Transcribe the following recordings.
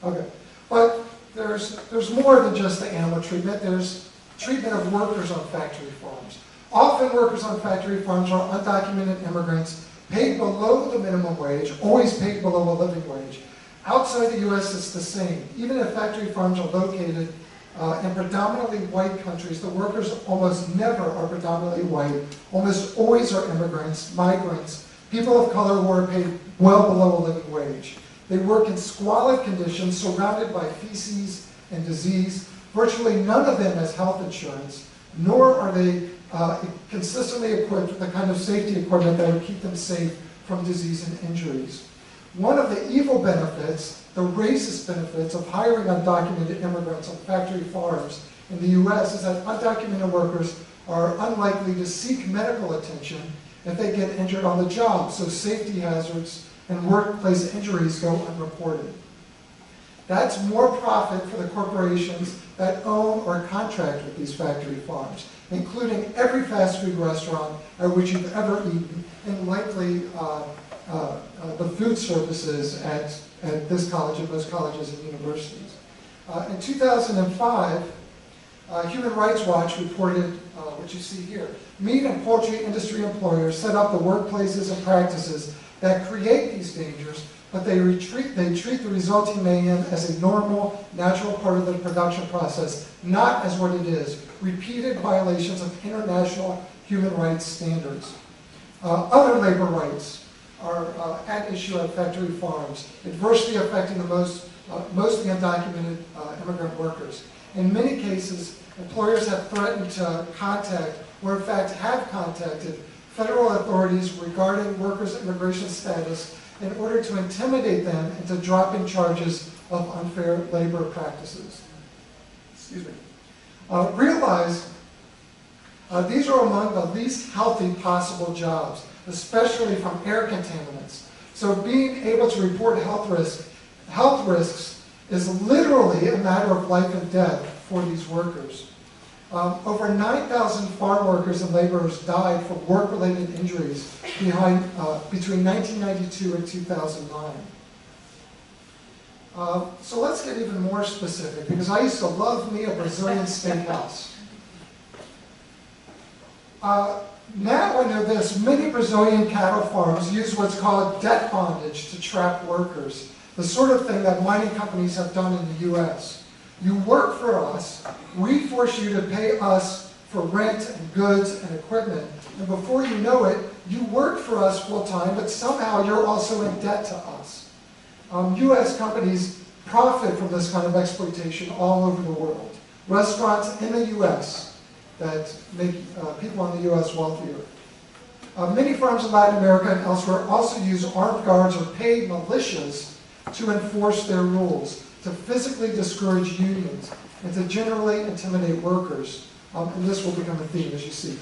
Okay, but there's more than just the animal treatment. There's treatment of workers on factory farms. Often workers on factory farms are undocumented immigrants paid below the minimum wage, always paid below a living wage. Outside the U.S., it's the same. Even if factory farms are located in predominantly white countries, the workers almost never are predominantly white, almost always are immigrants, migrants, people of color who are paid well below a living wage. They work in squalid conditions, surrounded by feces and disease. Virtually none of them has health insurance, nor are they consistently equipped with the kind of safety equipment that would keep them safe from disease and injuries. One of the evil benefits, the racist benefits of hiring undocumented immigrants on factory farms in the U.S. is that undocumented workers are unlikely to seek medical attention if they get injured on the job, so safety hazards and workplace injuries go unreported. That's more profit for the corporations that own or contract with these factory farms, including every fast food restaurant at which you've ever eaten, and likely the food services at this college and most colleges and universities. In 2005, Human Rights Watch reported what you see here. Meat and poultry industry employers set up the workplaces and practices that create these dangers, but they treat the resulting mayhem as a normal, natural part of the production process, not as what it is, repeated violations of international human rights standards. Other labor rights are at issue at factory farms, adversely affecting the mostly undocumented immigrant workers. In many cases, employers have threatened to contact, or in fact have contacted, federal authorities regarding workers' immigration status in order to intimidate them into dropping charges of unfair labor practices. Excuse me. Realize these are among the least healthy possible jobs, especially from air contaminants. So being able to report health risks is literally a matter of life and death for these workers. Over 9,000 farm workers and laborers died from work-related injuries between 1992 and 2009. So let's get even more specific, because I used to love me a Brazilian steakhouse. Now I know this, many Brazilian cattle farms use what's called debt bondage to trap workers, the sort of thing that mining companies have done in the U.S. You work for us, we force you to pay us for rent and goods and equipment, and before you know it, you work for us full time, but somehow you're also in debt to us. U.S. companies profit from this kind of exploitation all over the world. Restaurants in the U.S. that make people in the U.S. wealthier. Many farms in Latin America and elsewhere also use armed guards or paid militias to enforce their rules, to physically discourage unions, and to generally intimidate workers. And this will become a theme, as you see.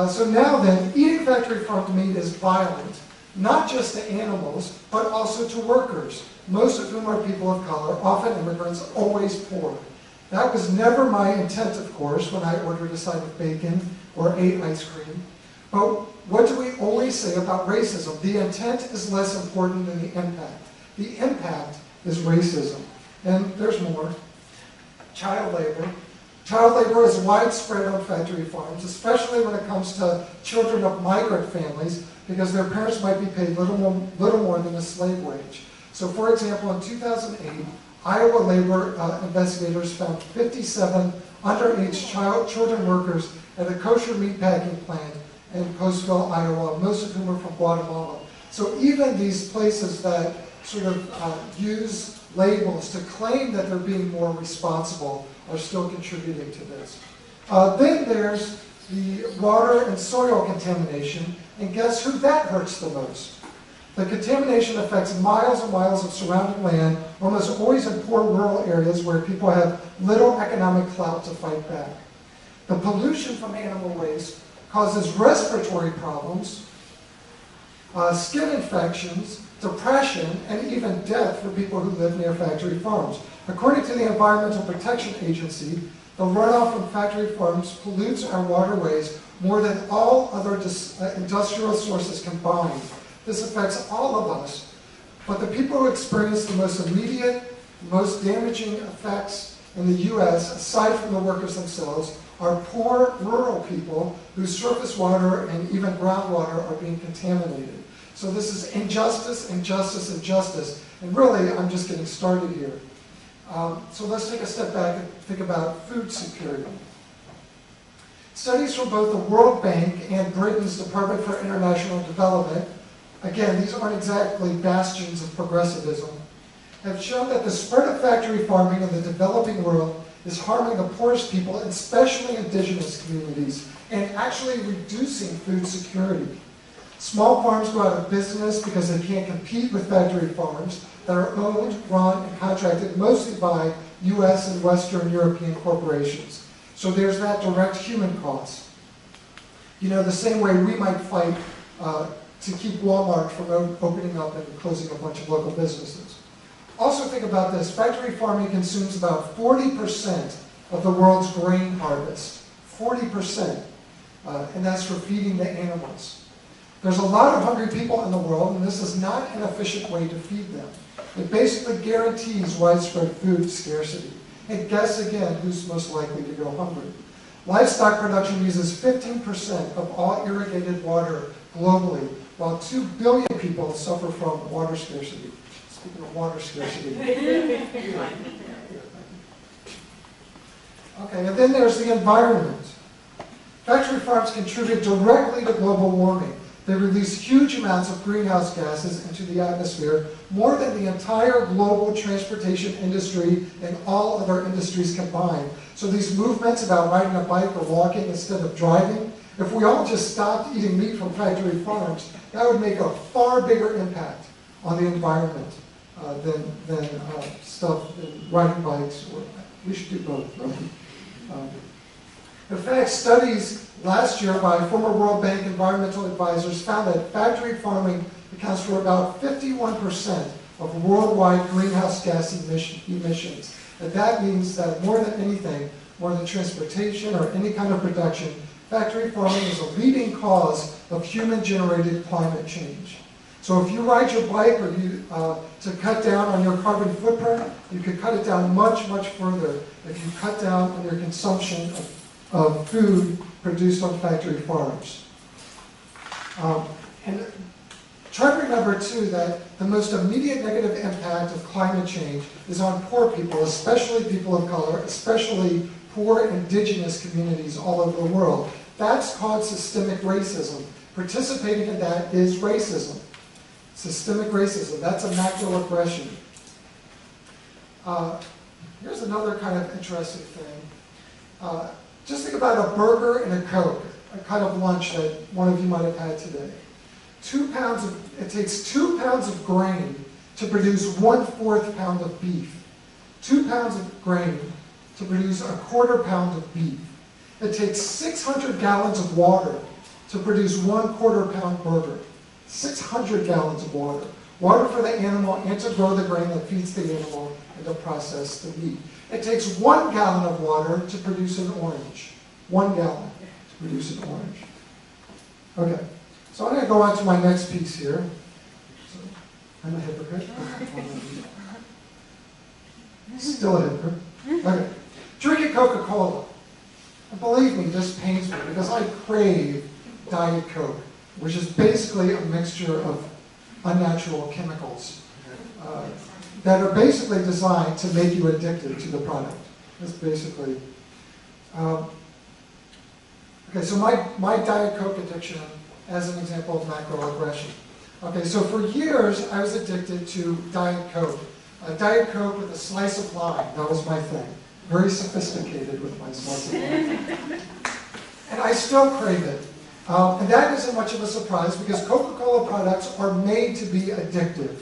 So now then, eating factory farmed meat is violent, not just to animals, but also to workers, most of whom are people of color, often immigrants, always poor. That was never my intent, of course, when I ordered a side of bacon or ate ice cream. But what do we always say about racism? The intent is less important than the impact. The impact is racism. And there's more. Child labor. Child labor is widespread on factory farms, especially when it comes to children of migrant families, because their parents might be paid little more than a slave wage. So for example, in 2008, Iowa labor investigators found 57 underage children workers at a kosher meatpacking plant in Postville, Iowa, most of whom are from Guatemala. So even these places that sort of use labels to claim that they're being more responsible are still contributing to this. Then there's the water and soil contamination, and guess who that hurts the most? The contamination affects miles and miles of surrounding land, almost always in poor rural areas where people have little economic clout to fight back. The pollution from animal waste causes respiratory problems, skin infections, depression, and even death for people who live near factory farms. According to the Environmental Protection Agency, the runoff from factory farms pollutes our waterways more than all other industrial sources combined. This affects all of us, but the people who experience the most immediate The most damaging effects in the U.S., aside from the workers themselves, are poor rural people whose surface water and even groundwater are being contaminated. So this is injustice, injustice, injustice. And really, I'm just getting started here. So let's take a step back and think about food security. Studies from both the World Bank and Britain's Department for International Development, again, these aren't exactly bastions of progressivism, have shown that the spread of factory farming in the developing world is harming the poorest people, especially indigenous communities, and actually reducing food security. Small farms go out of business because they can't compete with factory farms that are owned, run, and contracted mostly by US and Western European corporations. So there's that direct human cost. You know, the same way we might fight to keep Walmart from opening up and closing a bunch of local businesses. Also think about this, factory farming consumes about 40% of the world's grain harvest. 40%. And that's for feeding the animals. There's a lot of hungry people in the world, and this is not an efficient way to feed them. It basically guarantees widespread food scarcity. And guess again who's most likely to go hungry. Livestock production uses 15% of all irrigated water globally, while 2 billion people suffer from water scarcity. Speaking of water scarcity. Okay, and then there's the environment. Factory farms contribute directly to global warming. They release huge amounts of greenhouse gases into the atmosphere, more than the entire global transportation industry and all other industries combined. So these movements about riding a bike or walking instead of driving, if we all just stopped eating meat from factory farms, that would make a far bigger impact on the environment than stuff than riding bikes. Or, we should do both, right? In fact, studies last year by former World Bank environmental advisors found that factory farming accounts for about 51% of worldwide greenhouse gas emissions. And that means that more than anything, more than transportation or any kind of production, factory farming is a leading cause of human-generated climate change. So if you ride your bike or to cut down on your carbon footprint, you could cut it down much, much further if you cut down on your consumption of food produced on factory farms. And try to remember, too, that the most immediate negative impact of climate change is on poor people, especially people of color, especially poor indigenous communities all over the world. That's called systemic racism. Participating in that is racism. Systemic racism, that's a macroaggression. Here's another kind of interesting thing. Just think about a burger and a Coke, a kind of lunch that one of you might have had today. It takes 2 pounds of grain to produce 1/4 pound of beef. 2 pounds of grain to produce 1/4 pound of beef. It takes 600 gallons of water to produce 1/4 pound burger. 600 gallons of water. Water for the animal and to grow the grain that feeds the animal and to process the meat. It takes 1 gallon of water to produce an orange. 1 gallon to produce an orange. Okay, so I'm going to go on to my next piece here. So, I'm a hypocrite. Still a hypocrite. Okay, drinking Coca-Cola. And believe me, this pains me because I crave Diet Coke, which is basically a mixture of unnatural chemicals that are basically designed to make you addicted to the product. That's basically. Okay, so my Diet Coke addiction as an example of macroaggression. Okay, so for years I was addicted to Diet Coke. Diet Coke with a slice of lime, that was my thing. Very sophisticated with my slice of lime. And I still crave it. And that isn't much of a surprise because Coca-Cola products are made to be addictive.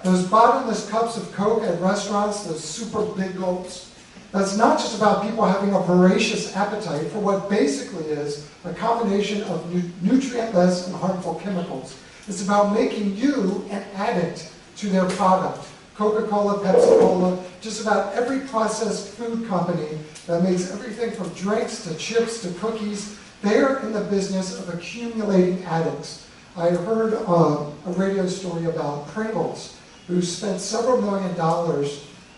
Those bottomless cups of Coke at restaurants, those super big gulps, that's not just about people having a voracious appetite for what basically is a combination of nutrient-less and harmful chemicals. It's about making you an addict to their product. Coca-Cola, Pepsi-Cola, just about every processed food company that makes everything from drinks to chips to cookies, they're in the business of accumulating addicts. I heard a radio story about Pringles, who spent several $1 million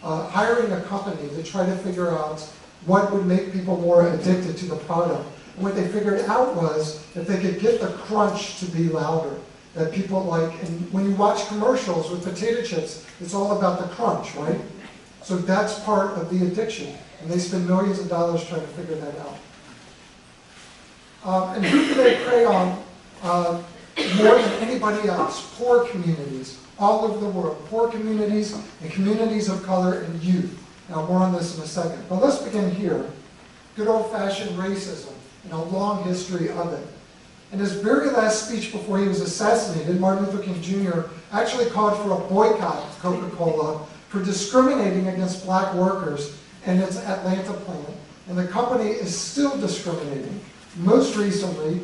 hiring a company to try to figure out what would make people more addicted to the product. And what they figured out was that they could get the crunch to be louder, that people like, and when you watch commercials with potato chips, it's all about the crunch, right? So that's part of the addiction, and they spend millions of dollars trying to figure that out. And who do they prey on more than anybody else? Poor communities, all over the world. Poor communities and communities of color and youth. Now, more on this in a second. But let's begin here. Good old-fashioned racism and a long history of it. In his very last speech before he was assassinated, Martin Luther King Jr. actually called for a boycott of Coca-Cola for discriminating against black workers in its Atlanta plant. And the company is still discriminating. Most recently,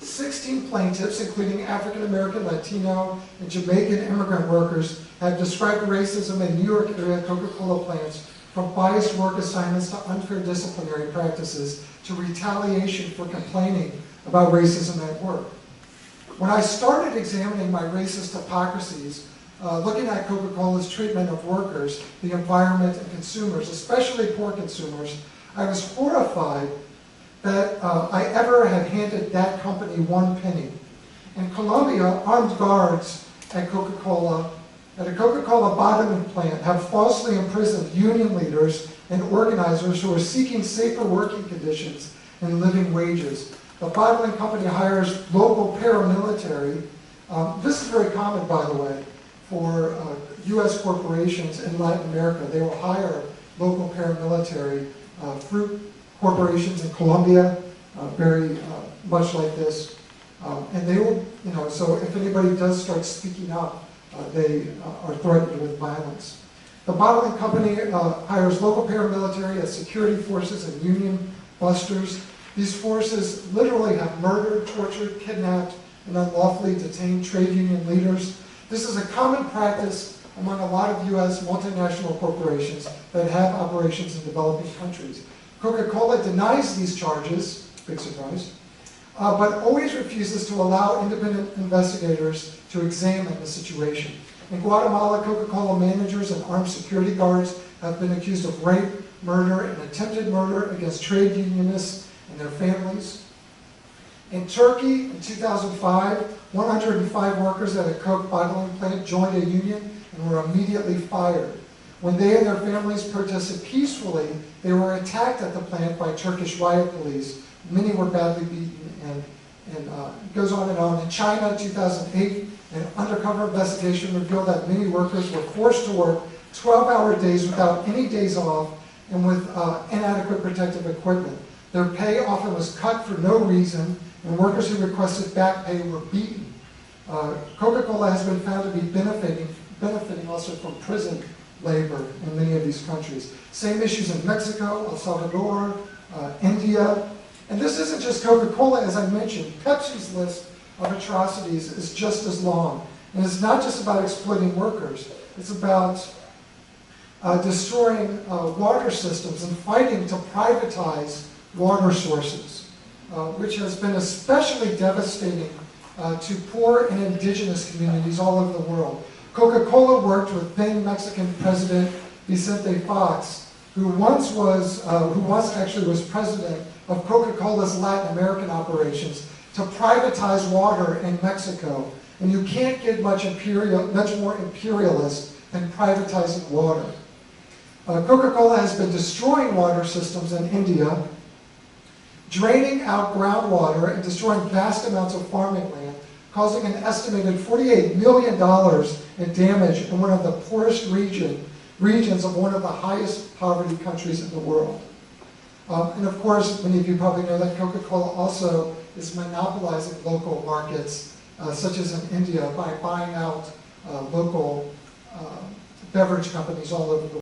16 plaintiffs, including African American, Latino, and Jamaican immigrant workers, have described racism in New York area Coca-Cola plants, from biased work assignments to unfair disciplinary practices to retaliation for complaining about racism at work. When I started examining my racist hypocrisies, looking at Coca-Cola's treatment of workers, the environment, and consumers, especially poor consumers, I was horrified that I ever had handed that company 1 penny. In Colombia, armed guards at Coca-Cola, at a Coca-Cola bottling plant, have falsely imprisoned union leaders and organizers who are seeking safer working conditions and living wages. The bottling company hires local paramilitary. This is very common, by the way, for U.S. corporations in Latin America. They will hire local paramilitary, fruit corporations in Colombia, very much like this. And they will, so if anybody does start speaking up, they are threatened with violence. The bottling company hires local paramilitary as security forces and union busters. These forces literally have murdered, tortured, kidnapped, and unlawfully detained trade union leaders. This is a common practice among a lot of U.S. multinational corporations that have operations in developing countries. Coca-Cola denies these charges, big surprise, but always refuses to allow independent investigators to examine the situation. In Guatemala, Coca-Cola managers and armed security guards have been accused of rape, murder, and attempted murder against trade unionists and their families. In Turkey, in 2005, 105 workers at a Coke bottling plant joined a union and were immediately fired. When they and their families protested peacefully, they were attacked at the plant by Turkish riot police. Many were badly beaten, and it goes on and on. In China, 2008, an undercover investigation revealed that many workers were forced to work 12-hour days without any days off and with inadequate protective equipment. Their pay often was cut for no reason, and workers who requested back pay were beaten. Coca-Cola has been found to be benefiting also from prison labor in many of these countries. Same issues in Mexico, El Salvador, India. And this isn't just Coca-Cola, as I mentioned. Pepsi's list of atrocities is just as long. And it's not just about exploiting workers. It's about destroying water systems and fighting to privatize water sources, which has been especially devastating to poor and indigenous communities all over the world. Coca-Cola worked with then Mexican President Vicente Fox, who once actually was president of Coca-Cola's Latin American operations, to privatize water in Mexico. And you can't get much more imperialist than privatizing water. Coca-Cola has been destroying water systems in India, draining out groundwater and destroying vast amounts of farming land, causing an estimated $48 million in damage in one of the poorest regions of one of the highest poverty countries in the world. And of course, many of you probably know that Coca-Cola also is monopolizing local markets, such as in India, by buying out local beverage companies all over the world.